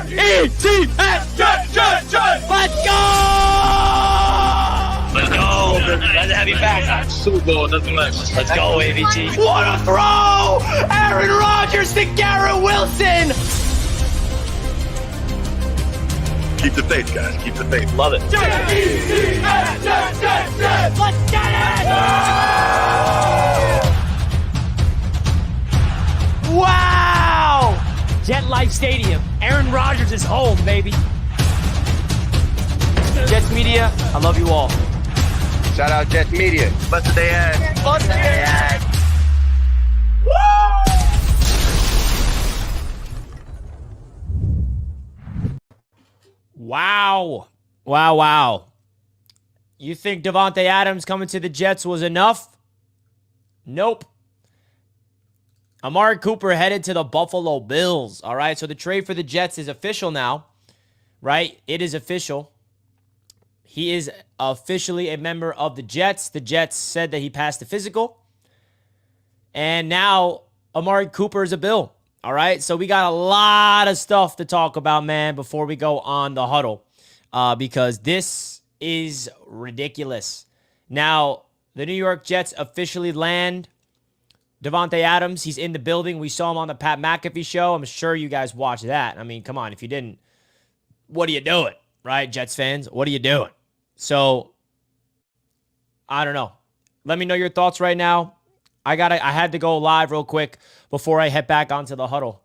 J-E-T-S! Jet! Let's go! Let's go. Glad to have you back. Super Bowl, nothing less. Let's go, AVT. What a throw! Aaron Rodgers to Garrett Wilson! Keep the faith, guys. Keep the faith. Love it. Jet! Let's get it! Wow! Jet Life Stadium. Aaron Rodgers is home, baby. Jets Media, I love you all. Shout out Jets Media. Blessed day ahead. Blessed day ahead. Wow. Wow. You think Davante Adams coming to the Jets was enough? Nope. Amari Cooper headed to the Buffalo Bills. All right, so the trade for the Jets is official now, right? It is official. He is officially a member of the Jets. The Jets said that he passed the physical. And now Amari Cooper is a Bill. All right, so we got a lot of stuff to talk about, man, before we go on the huddle, because this is ridiculous. Now, the New York Jets officially land Davante Adams. He's in the building. We saw him on the Pat McAfee show. I'm sure you guys watched that. I mean, come on. If you didn't, what are you doing, right, Jets fans? What are you doing? So, I don't know. Let me know your thoughts right now. I had to go live real quick before I head back onto the huddle.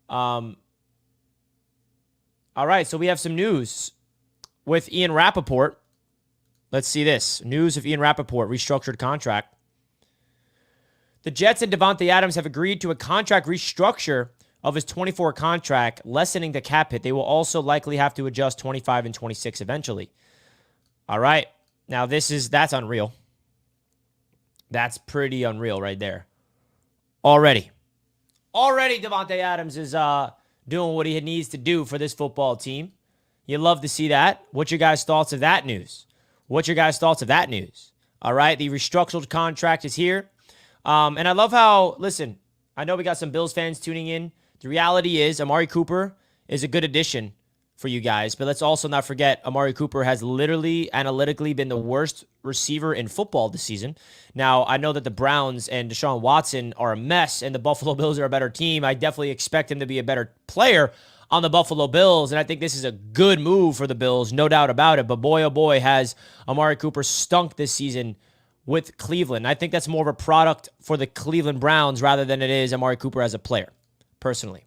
All right, so we have some news with Ian Rappaport. Let's see this. News of Ian Rappaport, restructured contract. The Jets and Davante Adams have agreed to a contract restructure of his 24 contract, lessening the cap hit. They will also likely have to adjust 25 and 26 eventually. All right, now that's unreal. That's pretty unreal right there. Already Davante Adams is doing what he needs to do for this football team. You love to see that. What's your guys' thoughts of that news? All right, the restructured contract is here. And I love how, listen, I know we got some Bills fans tuning in. The reality is Amari Cooper is a good addition for you guys, but let's also not forget Amari Cooper has literally analytically been the worst receiver in football this season. Now, I know that the Browns and Deshaun Watson are a mess and the Buffalo Bills are a better team. I definitely expect him to be a better player on the Buffalo Bills, and I think this is a good move for the Bills, no doubt about it. But boy, oh boy, has Amari Cooper stunk this season with Cleveland. I think that's more of a product for the Cleveland Browns rather than it is Amari Cooper as a player, personally.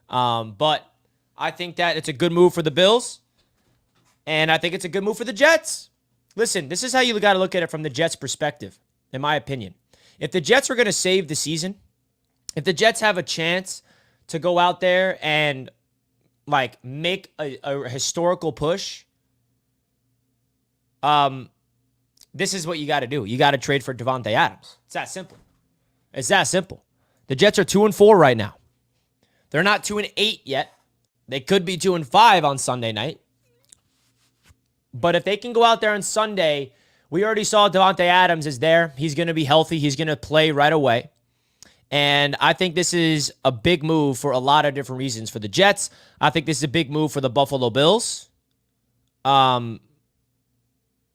But I think that it's a good move for the Bills, and I think it's a good move for the Jets. Listen, this is how you got to look at it from the Jets' perspective, in my opinion. If the Jets are going to save the season, if the Jets have a chance to go out there and make a historical push, this is what you got to do. You got to trade for Davante Adams. It's that simple. The Jets are 2-4 right now. They're not 2-8 yet. They could be 2-5 on Sunday night. But if they can go out there on Sunday, we already saw Davante Adams is there. He's going to be healthy. He's going to play right away. And I think this is a big move for a lot of different reasons for the Jets. I think this is a big move for the Buffalo Bills. It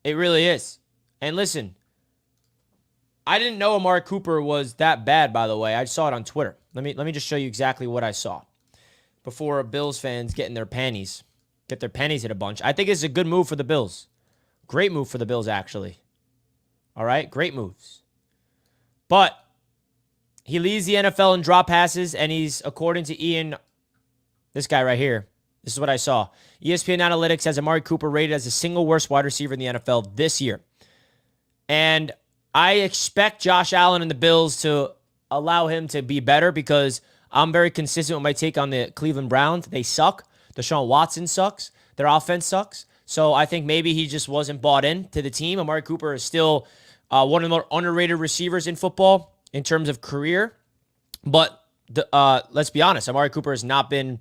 really is. And listen, I didn't know Amari Cooper was that bad, by the way. I saw it on Twitter. Let me just show you exactly what I saw before Bills fans get their panties in a bunch. I think it's a good move for the Bills. Great move for the Bills, actually. All right? Great moves. But he leads the NFL in drop passes, and he's, according to Ian, this guy right here, this is what I saw. ESPN Analytics has Amari Cooper rated as the single worst wide receiver in the NFL this year. And I expect Josh Allen and the Bills to allow him to be better because I'm very consistent with my take on the Cleveland Browns. They suck. Deshaun Watson sucks. Their offense sucks. So I think maybe he just wasn't bought in to the team. Amari Cooper is still one of the more underrated receivers in football in terms of career. But let's be honest, Amari Cooper has not been,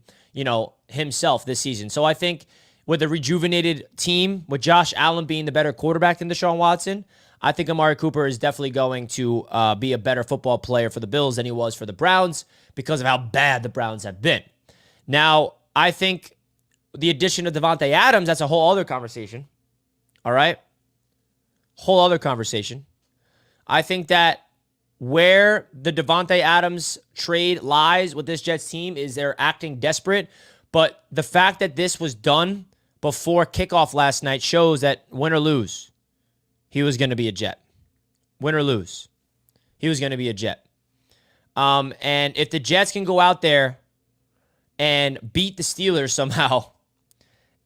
himself this season. So I think with a rejuvenated team, with Josh Allen being the better quarterback than Deshaun Watson, I think Amari Cooper is definitely going to be a better football player for the Bills than he was for the Browns because of how bad the Browns have been. Now, I think the addition of Davante Adams, that's a whole other conversation. All right? Whole other conversation. I think that where the Davante Adams trade lies with this Jets team is they're acting desperate. But the fact that this was done before kickoff last night shows that win or lose, he was going to be a Jet. Win or lose, he was going to be a Jet. And if the Jets can go out there and beat the Steelers somehow,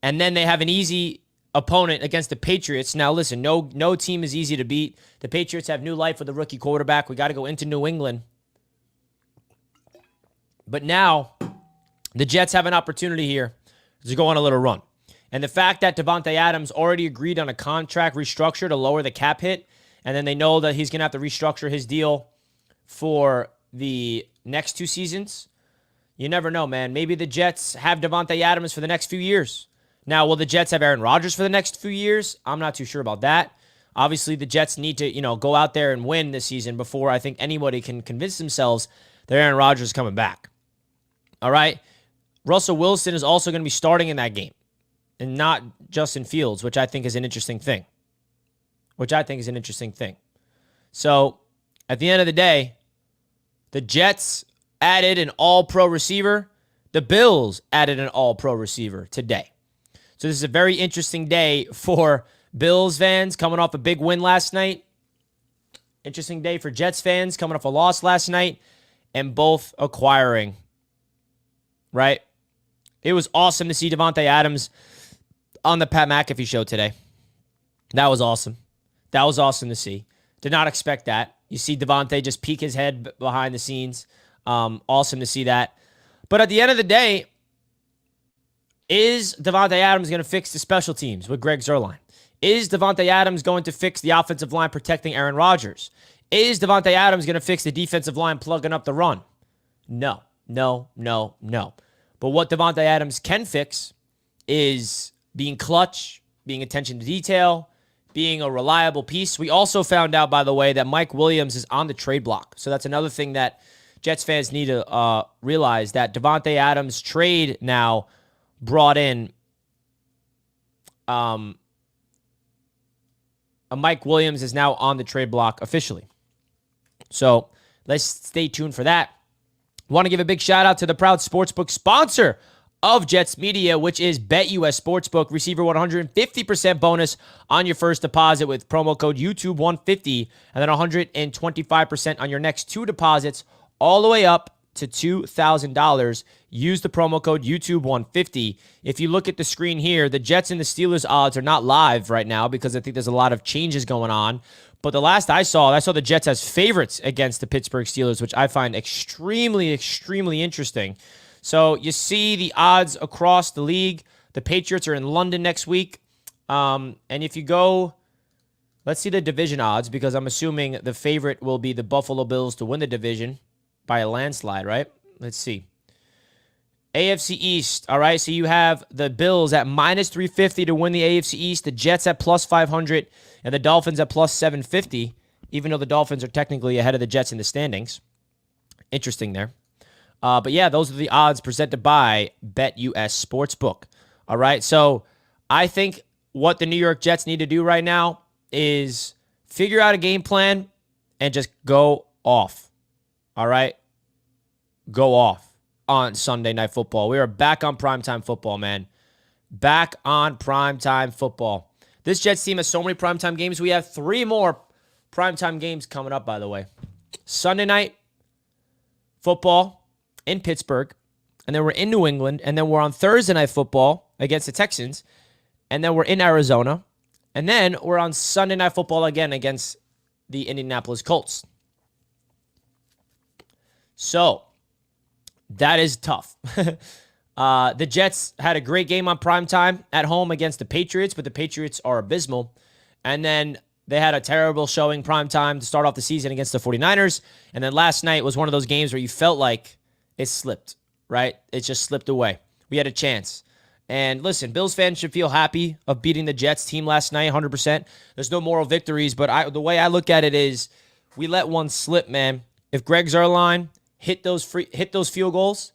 and then they have an easy opponent against the Patriots. Now, listen, no team is easy to beat. The Patriots have new life with a rookie quarterback. We got to go into New England. But now, the Jets have an opportunity here to go on a little run. And the fact that Davante Adams already agreed on a contract restructure to lower the cap hit, and then they know that he's going to have to restructure his deal for the next 2 seasons, you never know, man. Maybe the Jets have Davante Adams for the next few years. Now, will the Jets have Aaron Rodgers for the next few years? I'm not too sure about that. Obviously, the Jets need to, go out there and win this season before I think anybody can convince themselves that Aaron Rodgers is coming back. All right? Russell Wilson is also going to be starting in that game, and not Justin Fields, which I think is an interesting thing. So, at the end of the day, the Jets added an all-pro receiver. The Bills added an all-pro receiver today. So this is a very interesting day for Bills fans coming off a big win last night. Interesting day for Jets fans coming off a loss last night, and both acquiring, right? It was awesome to see Davante Adams on the Pat McAfee show today. That was awesome. That was awesome to see. Did not expect that. You see Davante just peek his head behind the scenes. Awesome to see that. But at the end of the day, is Davante Adams going to fix the special teams with Greg Zuerlein? Is Davante Adams going to fix the offensive line protecting Aaron Rodgers? Is Davante Adams going to fix the defensive line plugging up the run? No. But what Davante Adams can fix is being clutch, being attention to detail, being a reliable piece. We also found out, by the way, that Mike Williams is on the trade block. So that's another thing that Jets fans need to realize, that Davante Adams trade now brought in a Mike Williams is now on the trade block officially. So let's stay tuned for that. I want to give a big shout out to the proud sportsbook sponsor of Jets Media, which is BetUS Sportsbook. Receive your 150% bonus on your first deposit with promo code YouTube150, and then 125% on your next 2 deposits, all the way up to $2,000. Use the promo code YouTube150. If you look at the screen here, the Jets and the Steelers odds are not live right now because I think there's a lot of changes going on. But the last I saw the Jets as favorites against the Pittsburgh Steelers, which I find extremely, extremely interesting. So you see the odds across the league. The Patriots are in London next week. And if you go, let's see the division odds, because I'm assuming the favorite will be the Buffalo Bills to win the division by a landslide, right? Let's see. AFC East, all right? So you have the Bills at minus 350 to win the AFC East, the Jets at plus 500, and the Dolphins at plus 750, even though the Dolphins are technically ahead of the Jets in the standings. Interesting there. But yeah, those are the odds presented by BetUS Sportsbook. All right, so I think what the New York Jets need to do right now is figure out a game plan and just go off. All right, go off on Sunday Night Football. We are back on primetime football, man. Back on primetime football. This Jets team has so many primetime games. We have 3 more primetime games coming up, by the way. Sunday Night Football in Pittsburgh, and then we're in New England, and then we're on Thursday Night Football against the Texans, and then we're in Arizona, and then we're on Sunday Night Football again against the Indianapolis Colts. So, that is tough. The Jets had a great game on primetime at home against the Patriots, but the Patriots are abysmal. And then they had a terrible showing primetime to start off the season against the 49ers. And then last night was one of those games where you felt like it slipped, right? It just slipped away. We had a chance. And listen, Bills fans should feel happy of beating the Jets team last night, 100%. There's no moral victories, but the way I look at it is we let one slip, man. If Greg Zuerlein hit those field goals,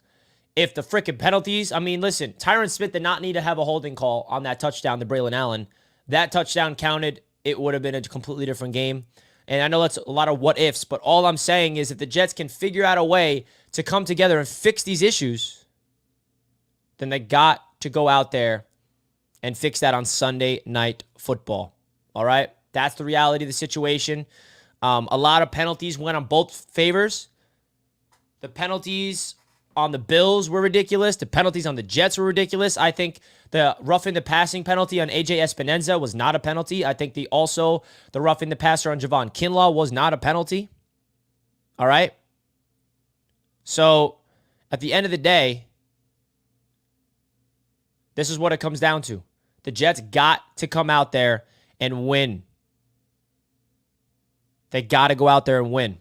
if the freaking penalties, I mean, listen, Tyron Smith did not need to have a holding call on that touchdown to Braylon Allen. That touchdown counted. It would have been a completely different game. And I know that's a lot of what ifs, but all I'm saying is if the Jets can figure out a way to come together and fix these issues, then they got to go out there and fix that on Sunday Night Football. All right? That's the reality of the situation. A lot of penalties went on both favors. The penalties on the Bills were ridiculous. The penalties on the Jets were ridiculous. I think the roughing the passing penalty on AJ Espinoza was not a penalty. I think the roughing the passer on Javon Kinlaw was not a penalty. All right? So, at the end of the day, this is what it comes down to. The Jets got to come out there and win. They got to go out there and win.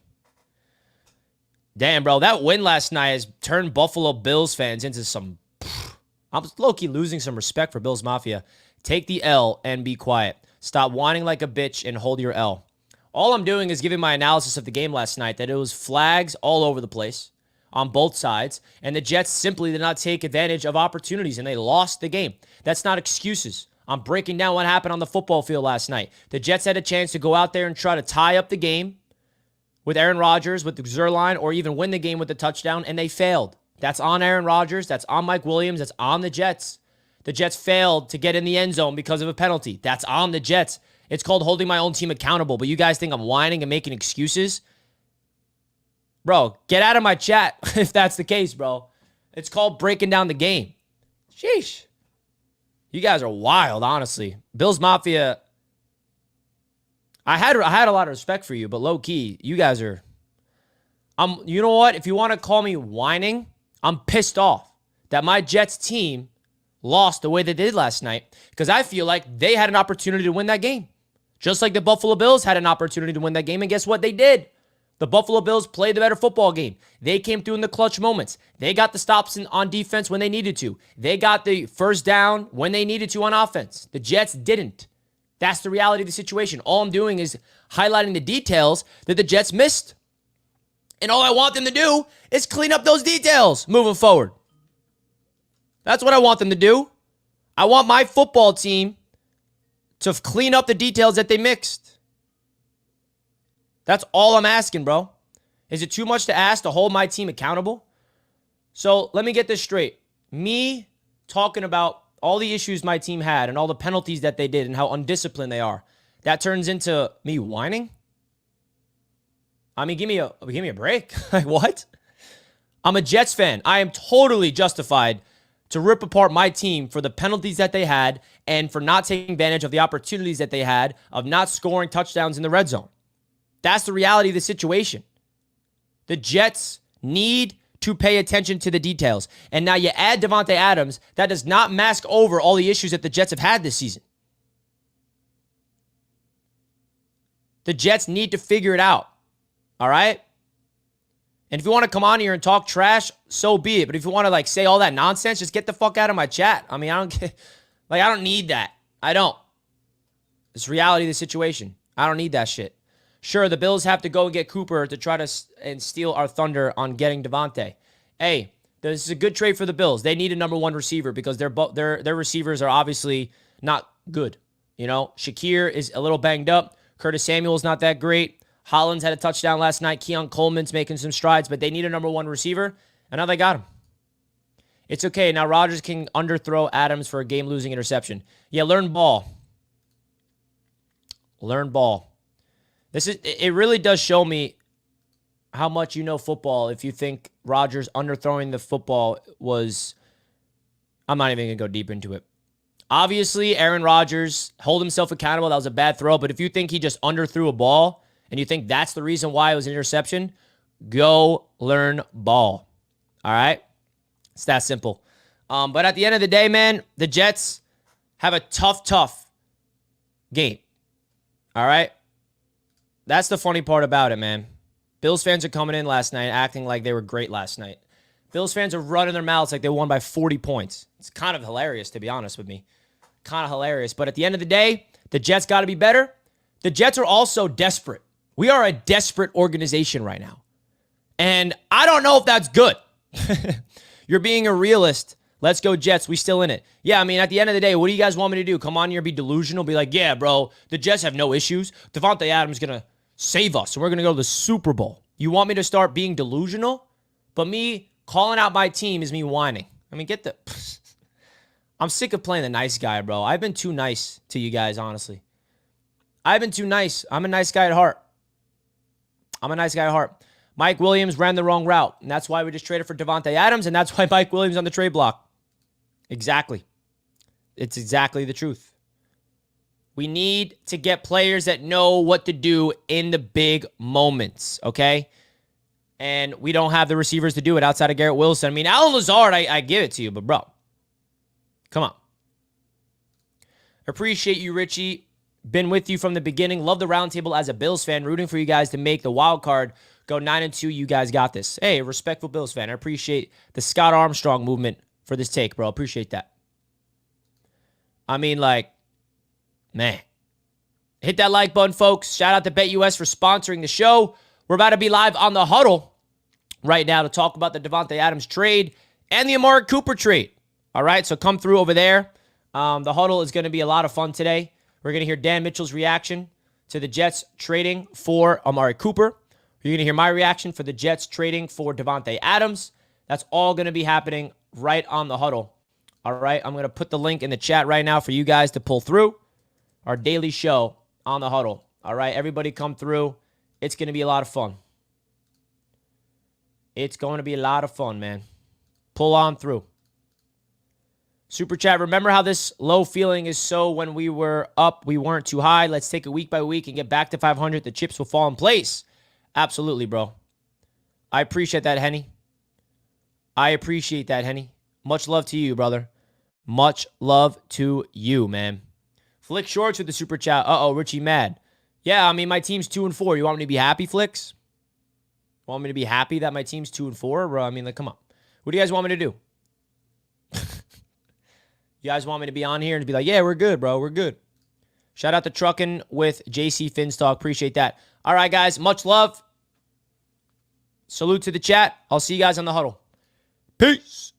Damn, bro, that win last night has turned Buffalo Bills fans into some... I'm low-key losing some respect for Bills Mafia. Take the L and be quiet. Stop whining like a bitch and hold your L. All I'm doing is giving my analysis of the game last night, that it was flags all over the place on both sides, and the Jets simply did not take advantage of opportunities, and they lost the game. That's not excuses. I'm breaking down what happened on the football field last night. The Jets had a chance to go out there and try to tie up the game with Aaron Rodgers, with the Zerline, or even win the game with the touchdown, and they failed. That's on Aaron Rodgers. That's on Mike Williams. That's on the Jets. The Jets failed to get in the end zone because of a penalty. That's on the Jets. It's called holding my own team accountable, but you guys think I'm whining and making excuses? Bro, get out of my chat if that's the case, bro. It's called breaking down the game. Sheesh. You guys are wild, honestly. Bills Mafia... I had a lot of respect for you, but low-key, you guys are... You know what? If you want to call me whining, I'm pissed off that my Jets team lost the way they did last night because I feel like they had an opportunity to win that game. Just like the Buffalo Bills had an opportunity to win that game, and guess what? They did. The Buffalo Bills played the better football game. They came through in the clutch moments. They got the stops on defense when they needed to. They got the first down when they needed to on offense. The Jets didn't. That's the reality of the situation. All I'm doing is highlighting the details that the Jets missed. And all I want them to do is clean up those details moving forward. That's what I want them to do. I want my football team to clean up the details that they mixed. That's all I'm asking, bro. Is it too much to ask to hold my team accountable? So let me get this straight. Me talking about all the issues my team had and all the penalties that they did and how undisciplined they are, that turns into me whining? I mean, give me a break. Like, what? I'm a Jets fan. I am totally justified to rip apart my team for the penalties that they had and for not taking advantage of the opportunities that they had of not scoring touchdowns in the red zone. That's the reality of the situation. The Jets need to pay attention to the details. And now you add Davante Adams, that does not mask over all the issues that the Jets have had this season. The Jets need to figure it out. All right? And if you want to come on here and talk trash, so be it. But if you want to say all that nonsense, just get the fuck out of my chat. I mean, I don't need that. I don't. It's reality of the situation. I don't need that shit. Sure, the Bills have to go and get Cooper to try to and steal our thunder on getting Davante. Hey, this is a good trade for the Bills. They need a number one receiver because their receivers are obviously not good. You know, Shakir is a little banged up. Curtis Samuel's not that great. Hollins had a touchdown last night. Keon Coleman's making some strides, but they need a number one receiver, and now they got him. It's okay. Now Rodgers can underthrow Adams for a game-losing interception. Yeah, learn ball. Learn ball. It really does show me how much you know football if you think Rodgers underthrowing the football was... I'm not even going to go deep into it. Obviously, Aaron Rodgers held himself accountable. That was a bad throw, but if you think he just underthrew a ball and you think that's the reason why it was an interception, go learn ball. All right? It's that simple. But at the end of the day, man, the Jets have a tough game. All right? That's the funny part about it, man. Bills fans are coming in last night acting like they were great last night. Bills fans are running their mouths like they won by 40 points. It's kind of hilarious, to be honest with me. Kind of hilarious. But at the end of the day, the Jets got to be better. The Jets are also desperate. We are a desperate organization right now. And I don't know if that's good. You're being a realist. Let's go Jets. We still in it. Yeah, I mean, at the end of the day, what do you guys want me to do? Come on here and be delusional? Be like, yeah, bro, the Jets have no issues. Davante Adams is going to save us, and we're going to go to the Super Bowl. You want me to start being delusional? But me calling out my team is me whining. I mean, get the... I'm sick of playing the nice guy, bro. I've been too nice to you guys, honestly. I've been too nice. I'm a nice guy at heart. Mike Williams ran the wrong route, and that's why we just traded for Davante Adams, and that's why Mike Williams on the trade block. Exactly. It's exactly the truth. We need to get players that know what to do in the big moments, okay? And we don't have the receivers to do it outside of Garrett Wilson. I mean, Alan Lazard, I give it to you, but bro, come on. Appreciate you, Richie. Been with you from the beginning. Love the roundtable as a Bills fan. Rooting for you guys to make the wild card. Go 9-2. You guys got this. Hey, a respectful Bills fan. I appreciate the Scott Armstrong movement for this take, bro. Appreciate that. I mean, like, man. Hit that like button, folks. Shout out to BetUS for sponsoring the show. We're about to be live on the huddle right now to talk about the Davante Adams trade and the Amari Cooper trade. All right, so come through over there. The huddle is going to be a lot of fun today. We're going to hear Dan Mitchell's reaction to the Jets trading for Amari Cooper. You're going to hear my reaction for the Jets trading for Davante Adams. That's all going to be happening right on the huddle. All right, I'm going to put the link in the chat right now for you guys to pull through our daily show on the huddle. All right, everybody come through. It's going to be a lot of fun. It's going to be a lot of fun, man. Pull on through. Super chat, remember how this low feeling is so when we were up, we weren't too high. Let's take it week by week and get back to 500. The chips will fall in place. Absolutely, bro. I appreciate that, Henny. Much love to you, brother. Much love to you, man. Flick Shorts with the super chat. Richie mad. Yeah, I mean, my team's 2-4. You want me to be happy, Flicks? Want me to be happy that my team's 2-4? Bro, I mean, like, come on. What do you guys want me to do? You guys want me to be on here and be like, yeah, we're good, bro. We're good. Shout out to Truckin' with JC Finstock. Appreciate that. All right, guys. Much love. Salute to the chat. I'll see you guys on the huddle. Peace.